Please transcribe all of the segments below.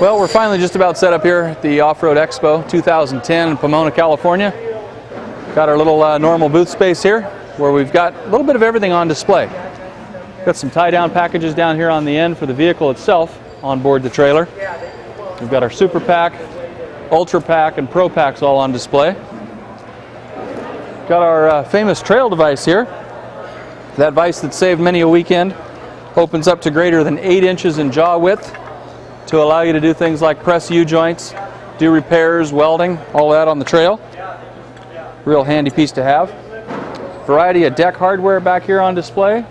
Well, we're finally just about set up here at the Off-Road Expo 2010 in Pomona, California. Got our little normal booth space here where we've got a little bit of everything on display. Got some tie-down packages down here on the end for the vehicle itself on board the trailer. We've got our Super Pack, Ultra Pack, and Pro Packs all on display. Got our famous trail device here. That vise that saved many a weekend. Opens up to greater than 8 inches in jaw width to allow you to do things like press U-joints, do repairs, welding, all that on the trail. Real handy piece to have. Variety of deck hardware back here on display.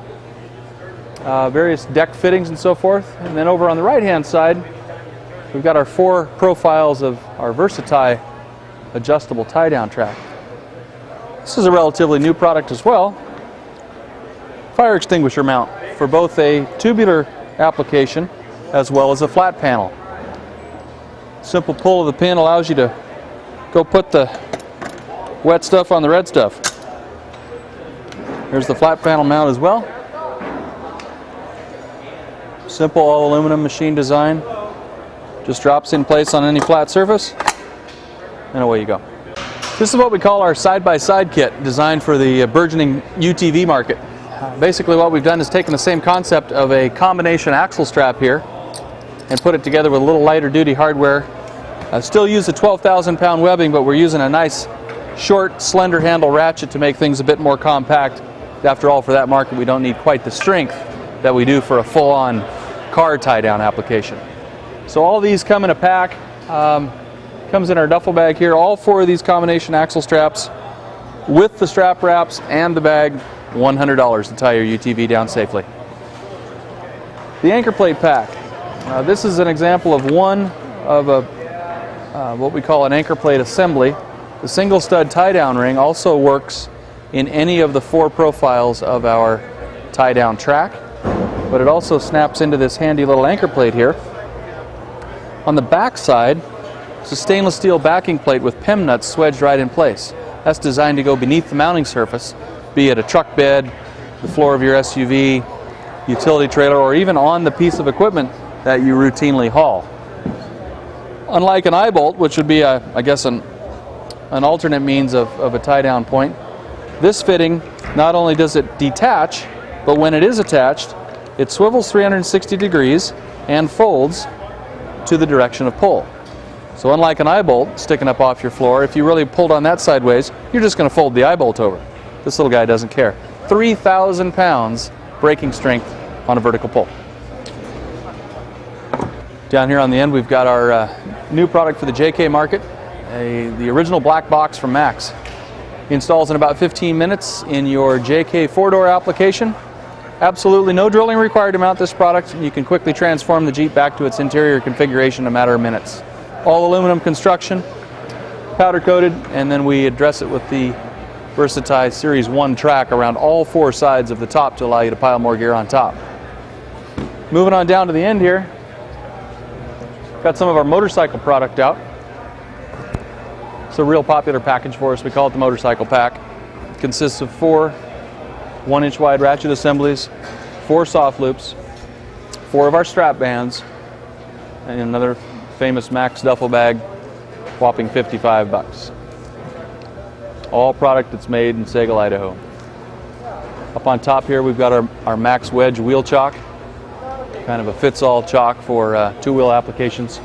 Various deck fittings and so forth. And then over on the right-hand side, we've got our 4 profiles of our Versati adjustable tie-down track. This is a relatively new product as well. Fire extinguisher mount for both a tubular application as well as a flat panel. Simple pull of the pin allows you to go put the wet stuff on the red stuff. There's the flat panel mount as well. Simple all aluminum machine design. Just drops in place on any flat surface and away you go. This is what we call our side-by-side kit designed for the burgeoning UTV market. Basically what we've done is taken the same concept of a combination axle strap here and put it together with a little lighter duty hardware. Still use a 12,000 pound webbing, but we're using a nice short slender handle ratchet to make things a bit more compact. After all, for that market we don't need quite the strength that we do for a full-on car tie-down application. So all these come in a pack. Comes in our duffel bag here. All 4 of these combination axle straps with the strap wraps and the bag, $100 to tie your UTV down safely. The anchor plate pack. This is an example of one of what we call an anchor plate assembly. The single stud tie-down ring also works in any of the 4 profiles of our tie-down track, but it also snaps into this handy little anchor plate here. On the back side, it's a stainless steel backing plate with PEM nuts swedged right in place. That's designed to go beneath the mounting surface, be it a truck bed, the floor of your SUV, utility trailer, or even on the piece of equipment that you routinely haul. Unlike an eye bolt, which would be, I guess, an alternate means of a tie-down point, this fitting, not only does it detach, but when it is attached, it swivels 360 degrees and folds to the direction of pull. So unlike an eye bolt sticking up off your floor, if you really pulled on that sideways, you're just going to fold the eye bolt over. This little guy doesn't care. 3,000 pounds braking strength on a vertical pull. Down here on the end, we've got our new product for the JK market, the original black box from Max. Installs in about 15 minutes in your JK 4-door application. Absolutely no drilling required to mount this product, and you can quickly transform the Jeep back to its interior configuration in a matter of minutes. All aluminum construction, powder coated, and then we address it with the Versati Series 1 track around all 4 sides of the top to allow you to pile more gear on top. Moving on down to the end here, got some of our motorcycle product out. It's a real popular package for us. We call it the motorcycle pack. It consists of 4 1-inch wide ratchet assemblies, 4 soft loops, 4 of our strap bands, and another famous Max duffel bag, whopping $55. All product that's made in Sagal, Idaho. Up on top here we've got our Max Wedge wheel chock, kind of a fits-all chock for 2-wheel applications.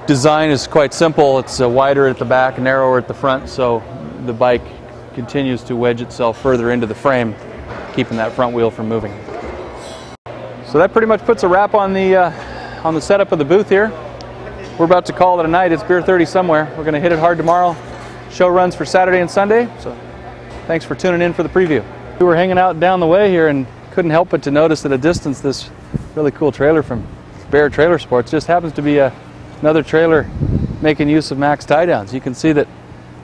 Design is quite simple. It's wider at the back, narrower at the front, so the bike continues to wedge itself further into the frame, keeping that front wheel from moving. So that pretty much puts a wrap on the setup of the booth here. We're about to call it a night. It's beer 30 somewhere. We're going to hit it hard tomorrow. Show runs for Saturday and Sunday, so thanks for tuning in for the preview. We were hanging out down the way here and couldn't help but to notice at a distance this really cool trailer from Bear Trailer Sports. Just happens to be another trailer making use of Max tie-downs. You can see that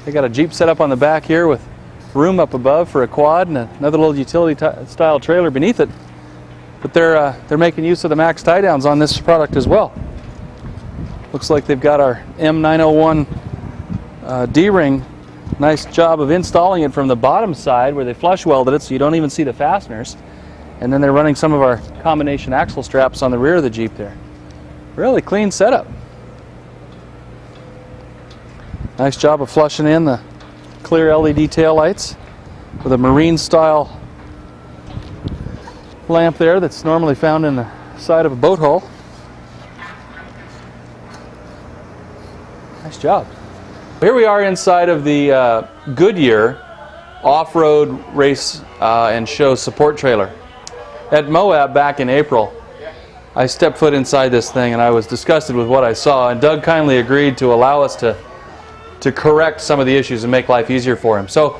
they got a Jeep set up on the back here with room up above for a quad and another little utility style trailer beneath it. But they're making use of the Max tie-downs on this product as well. Looks like they've got our M901 D-ring. Nice job of installing it from the bottom side where they flush welded it so you don't even see the fasteners. And then they're running some of our combination axle straps on the rear of the Jeep there. Really clean setup. Nice job of flushing in the clear LED tail lights with a marine style lamp there that's normally found in the side of a boat hull. Nice job. Here we are inside of the Goodyear off-road race and show support trailer. At Moab back in April, I stepped foot inside this thing and I was disgusted with what I saw, and Doug kindly agreed to allow us to correct some of the issues and make life easier for him. So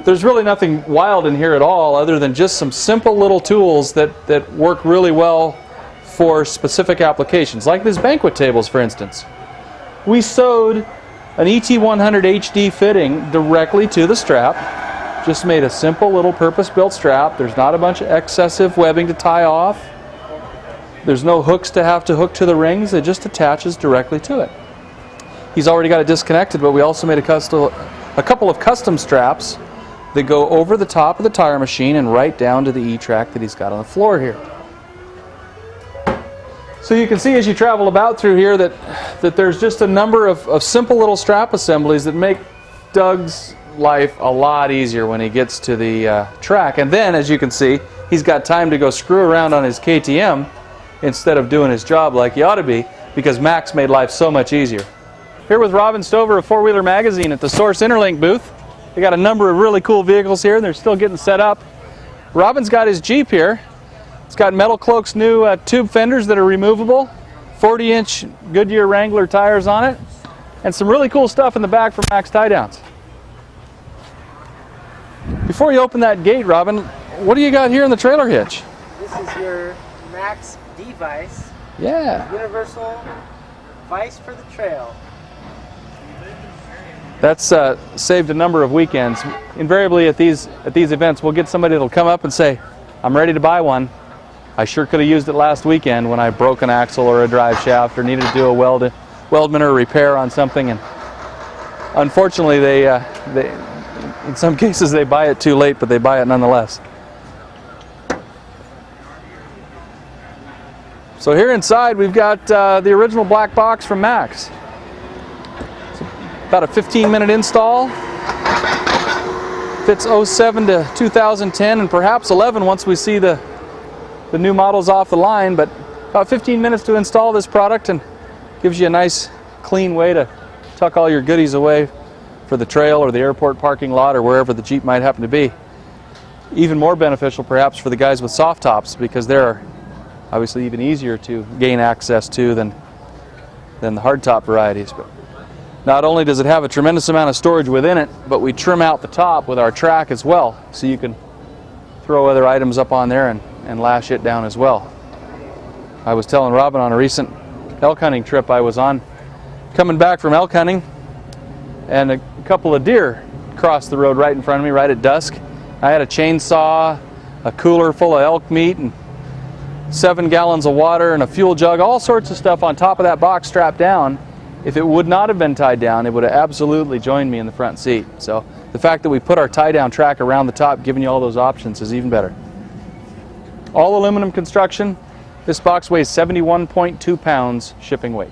there's really nothing wild in here at all other than just some simple little tools that work really well for specific applications, like these banquet tables, for instance. We sewed an ET100 HD fitting directly to the strap. Just made a simple little purpose-built strap. There's not a bunch of excessive webbing to tie off. There's no hooks to have to hook to the rings. It just attaches directly to it. He's already got it disconnected, but we also made a couple of custom straps that go over the top of the tire machine and right down to the E-track that he's got on the floor here. So you can see as you travel about through here that there's just a number of simple little strap assemblies that make Doug's life a lot easier when he gets to the track. And then, as you can see, he's got time to go screw around on his KTM instead of doing his job like he ought to be, because Max made life so much easier. Here with Robin Stover of Four Wheeler Magazine at the Source Interlink booth. They got a number of really cool vehicles here, and they're still getting set up. Robin's got his Jeep here. It's got Metal Cloak's new tube fenders that are removable, 40-inch Goodyear Wrangler tires on it, and some really cool stuff in the back for Max tie downs. Before you open that gate, Robin, what do you got here in the trailer hitch? This is your Max D-Vice. Yeah. Universal vice for the trail. That's saved a number of weekends. Invariably at these events, we'll get somebody that'll come up and say, "I'm ready to buy one. I sure could have used it last weekend when I broke an axle or a drive shaft or needed to do a weldment or a repair on something." And unfortunately, they in some cases they buy it too late, but they buy it nonetheless. So here inside we've got the original black box from Max. It's about a 15-minute install. Fits 07 to 2010 and perhaps 11 once we see the new models off the line, but about 15 minutes to install this product, and gives you a nice clean way to tuck all your goodies away for the trail or the airport parking lot or wherever the Jeep might happen to be. Even more beneficial perhaps for the guys with soft tops, because they're obviously even easier to gain access to than the hardtop varieties. But not only does it have a tremendous amount of storage within it, but we trim out the top with our track as well, so you can throw other items up on there and lash it down as well. I was telling Robin on a recent elk hunting trip I was on, coming back from elk hunting, and a couple of deer crossed the road right in front of me right at dusk. I had a chainsaw, a cooler full of elk meat, and 7 gallons of water and a fuel jug, all sorts of stuff on top of that box strapped down. If it would not have been tied down, it would have absolutely joined me in the front seat. So the fact that we put our tie-down track around the top, giving you all those options, is even better. All aluminum construction. This box weighs 71.2 pounds shipping weight.